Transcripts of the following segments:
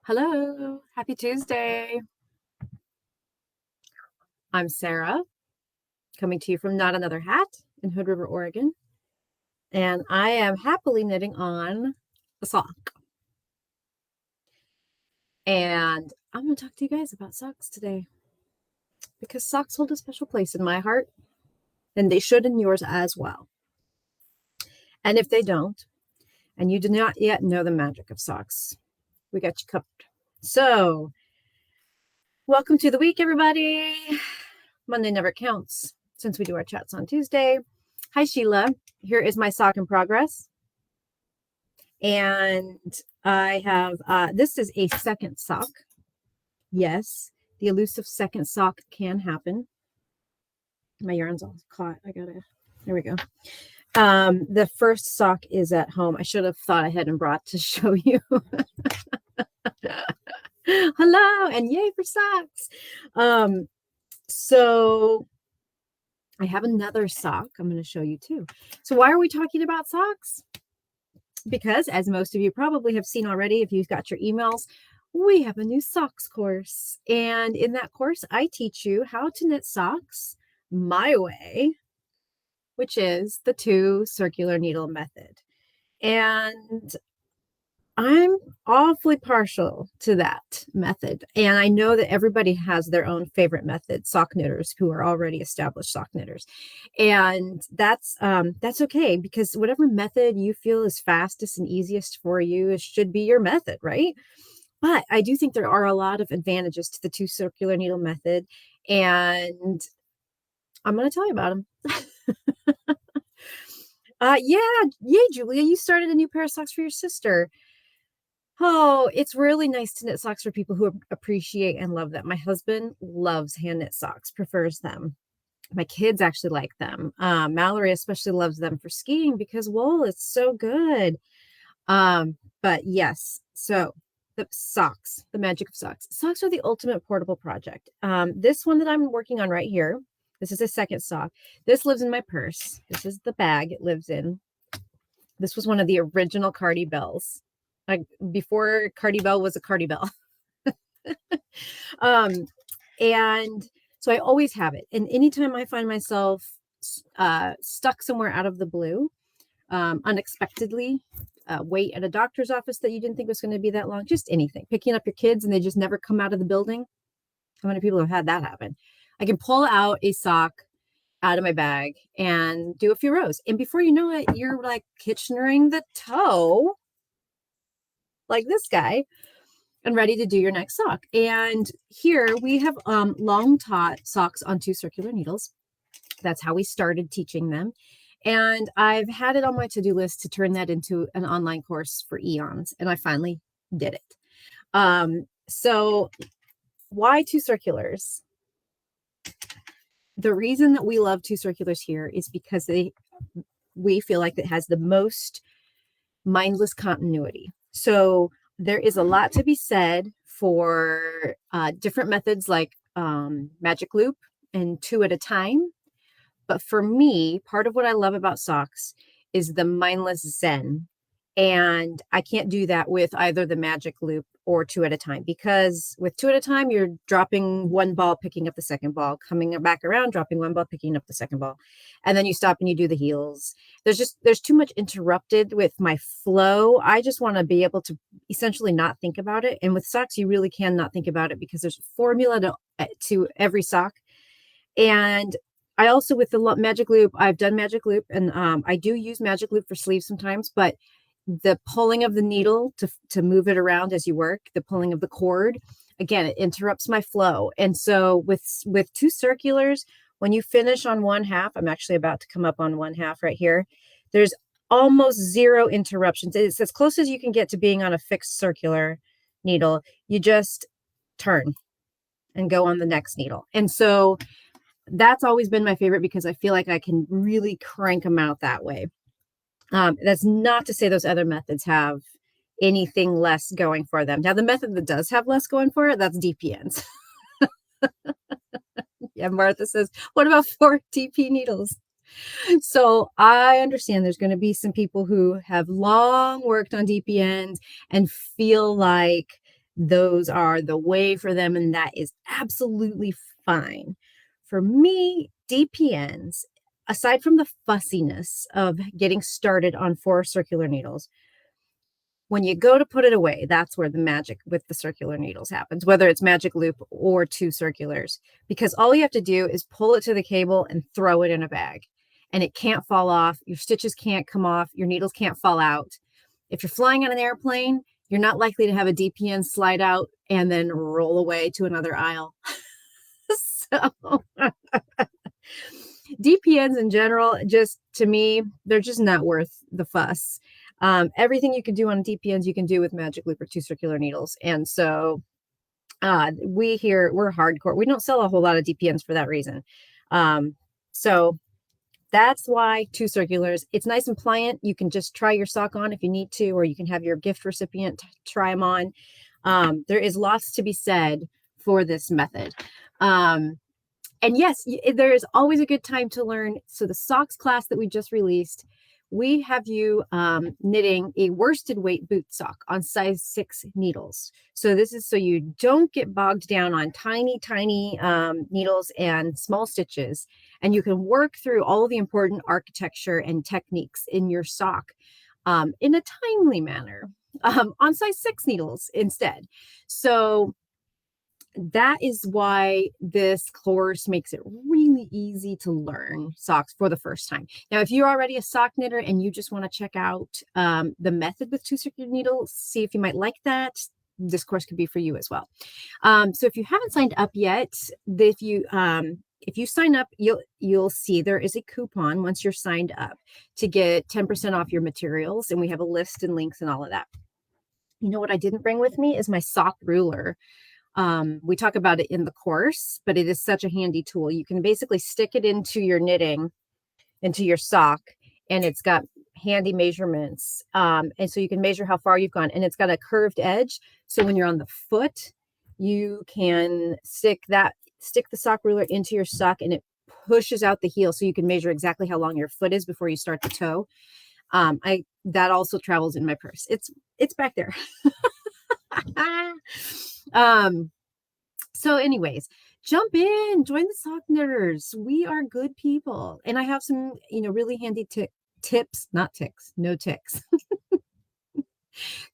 Hello, happy Tuesday. I'm Sarah, coming to you from Not Another Hat in Hood River, Oregon, and I am happily knitting on a sock. And I'm going to talk to you guys about socks today because socks hold a special place in my heart, and they should in yours as well. And if they don't, and you do not yet know the magic of socks, we got you covered. So, welcome to the week, everybody. Monday never counts since we do our chats on Tuesday. Hi, Sheila. Here is my sock in progress. And I have, this is a second sock. Yes, the elusive second sock can happen. My yarn's all caught. There we go. The first sock is at home. I should have thought ahead and brought to show you. Hello, and yay for socks. So I have another sock I'm going to show you too. So why are we talking about socks? Because as most of you probably have seen already, if you've got your emails, we have a new socks course. And in that course, I teach you how to knit socks my way, which is the 2 circular needle method. And I'm awfully partial to that method. And I know that everybody has their own favorite method, sock knitters who are already established sock knitters. And that's okay, because whatever method you feel is fastest and easiest for you, it should be your method, right? But I do think there are a lot of advantages to the 2 circular needle method, and I'm going to tell you about them. Yay, Julia, you started a new pair of socks for your sister. Oh, it's really nice to knit socks for people who appreciate and love them. My husband loves hand knit socks, prefers them. My kids actually like them. Mallory especially loves them for skiing because wool is so good. But yes, so the socks, the magic of socks. Socks are the ultimate portable project. This one that I'm working on right here, this is a second sock. This lives in my purse. This is the bag it lives in. This was one of the original Cardi Bells. Before Cardi Bell was a Cardi Bell. And so I always have it. And anytime I find myself stuck somewhere out of the blue, unexpectedly, wait at a doctor's office that you didn't think was going to be that long, just anything, picking up your kids and they just never come out of the building. How many people have had that happen? I can pull out a sock out of my bag and do a few rows. And before you know it, you're like Kitchener-ing the toe, like this guy, and ready to do your next sock. And here we have long taught socks on 2 circular needles. That's how we started teaching them. And I've had it on my to-do list to turn that into an online course for eons. And I finally did it. So why 2 circulars? The reason that we love 2 circulars here is because we feel like it has the most mindless continuity. So there is a lot to be said for different methods like magic loop and 2 at a time. But for me, part of what I love about socks is the mindless zen. And I can't do that with either the magic loop or 2 at a time, because with 2 at a time, you're dropping one ball, picking up the second ball, coming back around, dropping one ball, picking up the second ball. And then you stop and you do the heels. There's too much interrupted with my flow. I just want to be able to essentially not think about it. And with socks, you really can not think about it because there's a formula to every sock. And I also, with the magic loop, I've done magic loop, and I do use magic loop for sleeves sometimes, but the pulling of the needle to move it around as you work, the pulling of the cord, again, it interrupts my flow. And so with 2 circulars, when you finish on one half, I'm actually about to come up on one half right here, there's almost 0 interruptions. It's as close as you can get to being on a fixed circular needle. You just turn and go on the next needle. And so that's always been my favorite because I feel like I can really crank them out that way. That's not to say those other methods have anything less going for them. Now, the method that does have less going for it, that's DPNs. Yeah, Martha says, what about 4 DP needles? So I understand there's going to be some people who have long worked on DPNs and feel like those are the way for them, and that is absolutely fine. For me, DPNs, aside from the fussiness of getting started on 4 circular needles, when you go to put it away, that's where the magic with the circular needles happens, whether it's magic loop or 2 circulars, because all you have to do is pull it to the cable and throw it in a bag, and it can't fall off. Your stitches can't come off. Your needles can't fall out. If you're flying on an airplane, you're not likely to have a DPN slide out and then roll away to another aisle. So DPNs in general, just to me, they're just not worth the fuss. Everything you can do on DPNs, you can do with magic loop or 2 circular needles. And so we're hardcore. We don't sell a whole lot of DPNs for that reason. So that's why 2 circulars. It's nice and pliant. You can just try your sock on if you need to, or you can have your gift recipient try them on. There is lots to be said for this method. And yes, there is always a good time to learn. So the socks class that we just released, we have you knitting a worsted weight boot sock on size 6 needles. So this is so you don't get bogged down on tiny, tiny needles and small stitches. And you can work through all of the important architecture and techniques in your sock in a timely manner on size 6 needles instead. So that is why this course makes it really easy to learn socks for the first time. Now, if you're already a sock knitter and you just want to check out the method with 2 circular needles, see if you might like that, this course could be for you as well. So if you haven't signed up yet, if you sign up, you'll see there is a coupon once you're signed up to get 10% off your materials, and we have a list and links and all of that. You know what I didn't bring with me is my sock ruler. We talk about it in the course, but it is such a handy tool. You can basically stick it into your knitting, into your sock, and it's got handy measurements. And so you can measure how far you've gone, and it's got a curved edge. So when you're on the foot, you can stick the sock ruler into your sock, and it pushes out the heel. So you can measure exactly how long your foot is before you start the toe. That also travels in my purse. It's back there. So anyways, jump in, join the sock knitters. We are good people. And I have some, really handy tips, not ticks, no ticks,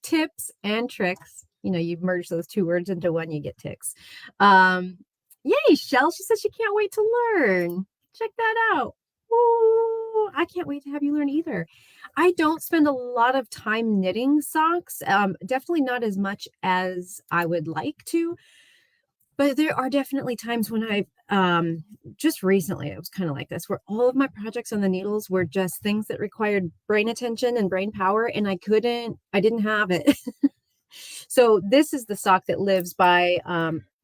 tips and tricks. You merge those 2 words into one, you get ticks. Yay, Shell, she says she can't wait to learn. Check that out. Ooh, I can't wait to have you learn either. I don't spend a lot of time knitting socks, definitely not as much as I would like to, but there are definitely times when I've just recently, it was kind of like this, where all of my projects on the needles were just things that required brain attention and brain power, and I didn't have it. So this is the sock that lives by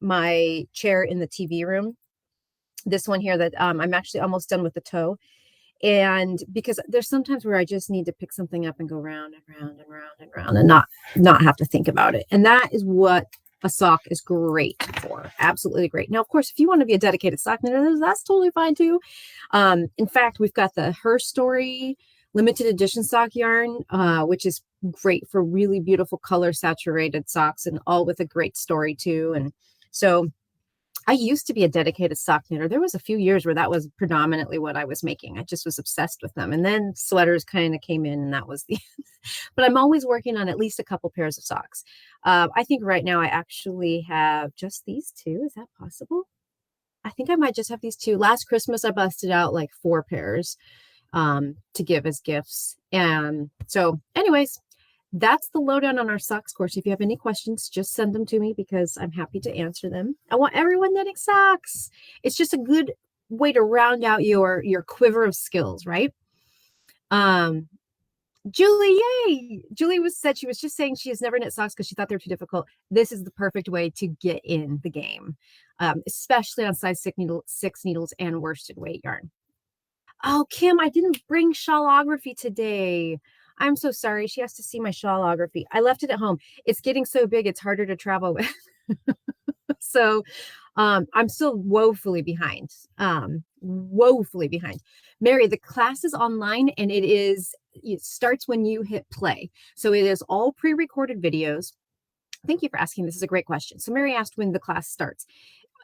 my chair in the TV room. This one here that I'm actually almost done with the toe. And because there's sometimes where I just need to pick something up and go round and round and round and round and not have to think about it. And that is what a sock is great for. Absolutely great. Now, of course, if you want to be a dedicated sock knitter, that's totally fine too. In fact, we've got the Her Story limited edition sock yarn, which is great for really beautiful color saturated socks, and all with a great story too. And so I used to be a dedicated sock knitter. There was a few years where that was predominantly what I was making. I just was obsessed with them. And then sweaters kind of came in, and that was the but I'm always working on at least a couple pairs of socks. I think right now I actually have just these 2. Is that possible? I think I might just have these 2. Last Christmas, I busted out like 4 pairs to give as gifts. And so anyways, that's the lowdown on our socks course. If you have any questions, just send them to me because I'm happy to answer them. I want everyone knitting socks. It's just a good way to round out your quiver of skills, right? Julie, yay! Julie said she was just saying she has never knit socks because she thought they were too difficult. This is the perfect way to get in the game, especially on size 6 needles and worsted weight yarn. Oh, Kim, I didn't bring shawlography today. I'm so sorry. She has to see my shawlography. I left it at home. It's getting so big, it's harder to travel with. So I'm still woefully behind. Mary, the class is online, and it starts when you hit play. So it is all pre-recorded videos. Thank you for asking. This is a great question. So Mary asked when the class starts.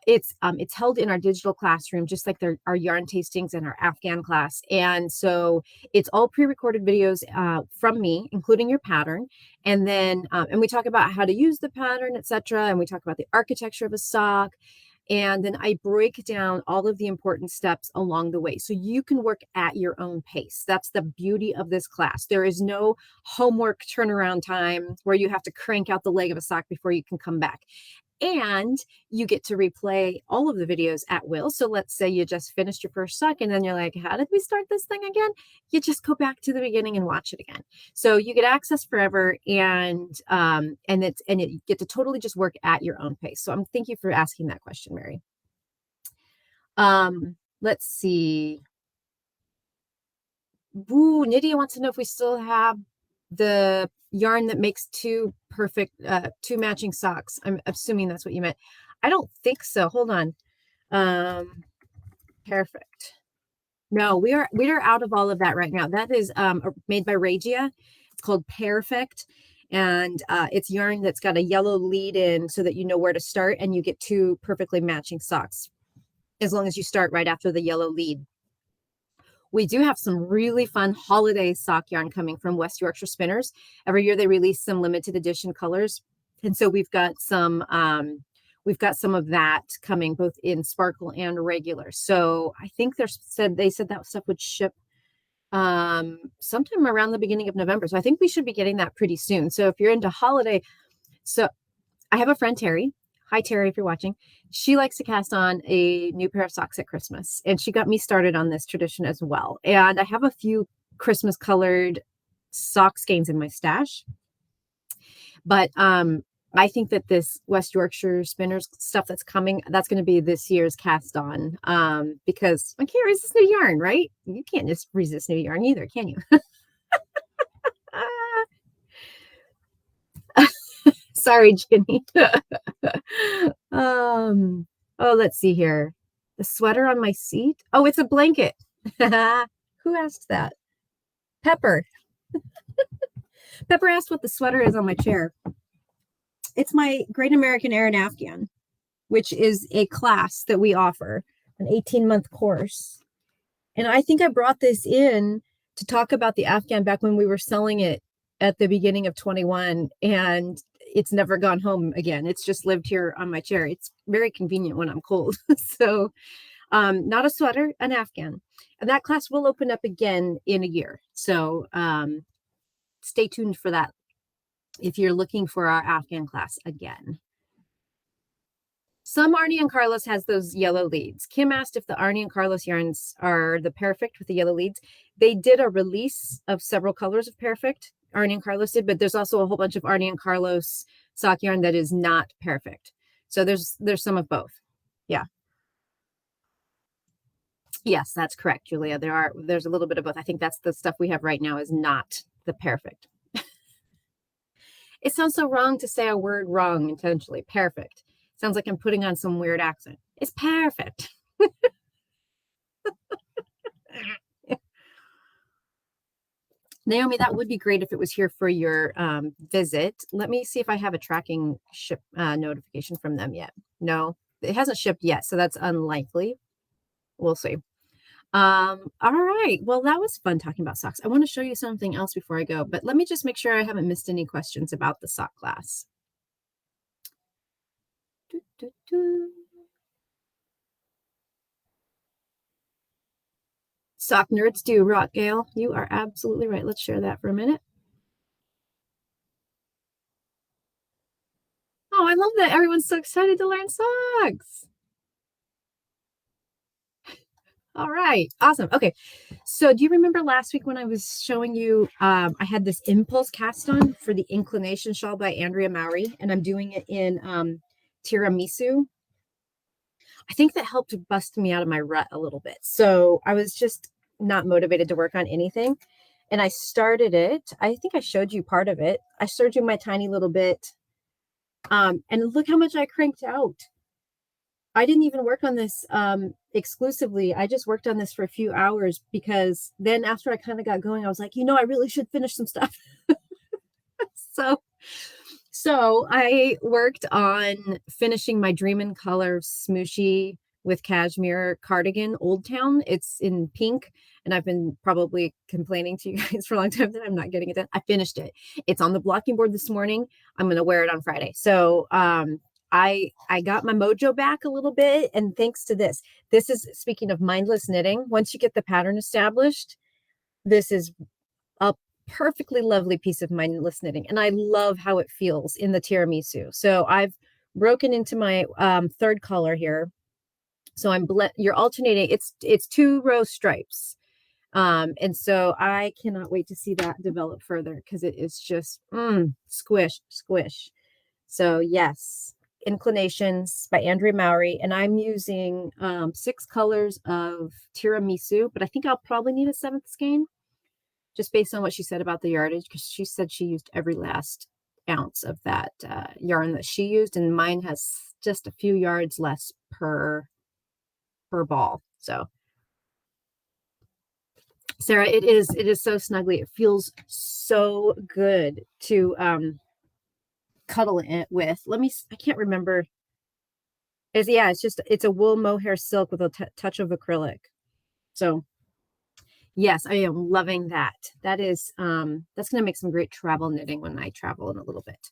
It's held in our digital classroom, just like our yarn tastings and our Afghan class. And so it's all pre-recorded videos from me, including your pattern. And then and we talk about how to use the pattern, etc. And we talk about the architecture of a sock. And then I break down all of the important steps along the way. So you can work at your own pace. That's the beauty of this class. There is no homework turnaround time where you have to crank out the leg of a sock before you can come back. And you get to replay all of the videos at will. So let's say you just finished your first sock and then you're like, how did we start this thing again? You just go back to the beginning and watch it again. So you get access forever, and you get to totally just work at your own pace. So thank you for asking that question, Mary. Let's see. Ooh, Nydia wants to know if we still have the yarn that makes two matching socks. I'm assuming that's what you meant. I don't think so. Hold on. Perfect. No, we are out of all of that right now. That is made by Regia. It's called Perfect. And it's yarn that's got a yellow lead in so that you know where to start, and you get two perfectly matching socks as long as you start right after the yellow lead. We do have some really fun holiday sock yarn coming from West Yorkshire Spinners. Every year they release some limited edition colors. And so we've got some of that coming both in sparkle and regular. So I think they said that stuff would ship sometime around the beginning of November. So I think we should be getting that pretty soon. So if you're into holiday, so I have a friend, Terry. Hi, Terry, if you're watching. She likes to cast on a new pair of socks at Christmas, and she got me started on this tradition as well. And I have a few Christmas colored sock skeins in my stash. But I think that this West Yorkshire Spinners stuff that's coming, that's going to be this year's cast on, because I can't resist new yarn, right? You can't just resist new yarn either, can you? Sorry, Jenny. Oh, let's see here. The sweater on my seat. Oh, it's a blanket. Who asked that? Pepper. Pepper asked what the sweater is on my chair. It's my Great American Aran Afghan, which is a class that we offer, an 18-month course. And I think I brought this in to talk about the Afghan back when we were selling it at the beginning of 21, and it's never gone home again. It's just lived here on my chair. It's very convenient when I'm cold. So not a sweater, an Afghan. And that class will open up again in a year. So stay tuned for that if you're looking for our Afghan class again. Some Arnie and Carlos has those yellow leads. Kim asked if the Arnie and Carlos yarns are the Perfect with the yellow leads. They did a release of several colors of Perfect. Arnie and Carlos did, but there's also a whole bunch of Arnie and Carlos sock yarn that is not Perfect. So there's some of both. Yeah. Yes, that's correct, Julia. There's a little bit of both. I think that's the stuff we have right now is not the Perfect. It sounds so wrong to say a word wrong intentionally. Perfect. Sounds like I'm putting on some weird accent. It's perfect. Naomi, that would be great if it was here for your visit. Let me see if I have a tracking ship notification from them yet. No, it hasn't shipped yet, so that's unlikely. We'll see. All right. Well, that was fun talking about socks. I want to show you something else before I go, but let me just make sure I haven't missed any questions about the sock class. Sock nerds do rock, Gail. You are absolutely right. Let's share that for a minute. Oh, I love that everyone's so excited to learn socks. All right, awesome. Okay, so do you remember last week when I was showing you, I had this impulse cast on for the Inclinations Shawl by Andrea Mowry, and I'm doing it in tiramisu. I think that helped bust me out of my rut a little bit. So I was just not motivated to work on anything. And I started it. I think I showed you part of it. I showed you my tiny little bit. And look how much I cranked out. I didn't even work on this exclusively. I just worked on this for a few hours because then after I kind of got going, I was like, I really should finish some stuff. So I worked on finishing my Dream in Color smooshy with cashmere cardigan, Old Town. It's in pink, and I've been probably complaining to you guys for a long time that I'm not getting it done. I finished it. It's on the blocking board this morning. I'm gonna wear it on Friday. So I got my mojo back a little bit, and thanks to this. This is speaking of mindless knitting. Once you get the pattern established, this is a perfectly lovely piece of mindless knitting, and I love how it feels in the tiramisu. So I've broken into my third color here. So you're alternating. It's 2 row stripes. And so I cannot wait to see that develop further because it is just squish, squish. So yes, Inclinations by Andrea Mowry, and I'm using 6 colors of tiramisu, but I think I'll probably need a 7th skein just based on what she said about the yardage, because she said she used every last ounce of that yarn that she used, and mine has just a few yards less per ball. So Sarah, it is so snuggly. It feels so good to cuddle it with. I can't remember. It's a wool mohair silk with a touch of acrylic. So yes, I am loving that. That's going to make some great travel knitting when I travel in a little bit.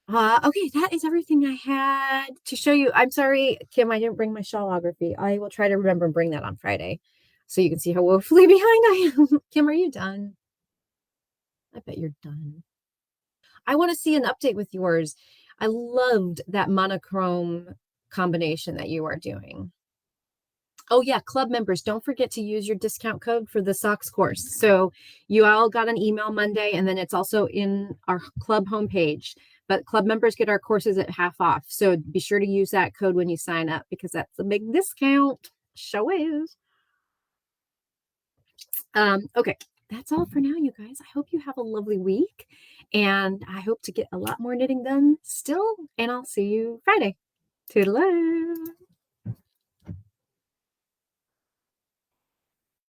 Okay, that is everything I had to show you. I'm sorry, Kim, I didn't bring my shawlography. I will try to remember and bring that on Friday so you can see how woefully behind I am. Kim, are you done? I bet you're done. I want to see an update with yours. I loved that monochrome combination that you are doing. Oh yeah, club members, don't forget to use your discount code for the socks course. So you all got an email Monday, and then it's also in our club homepage. But club members get our courses at half off. So be sure to use that code when you sign up because that's a big discount. Show is. Okay, that's all for now, you guys. I hope you have a lovely week, and I hope to get a lot more knitting done still. And I'll see you Friday. Toodaloo.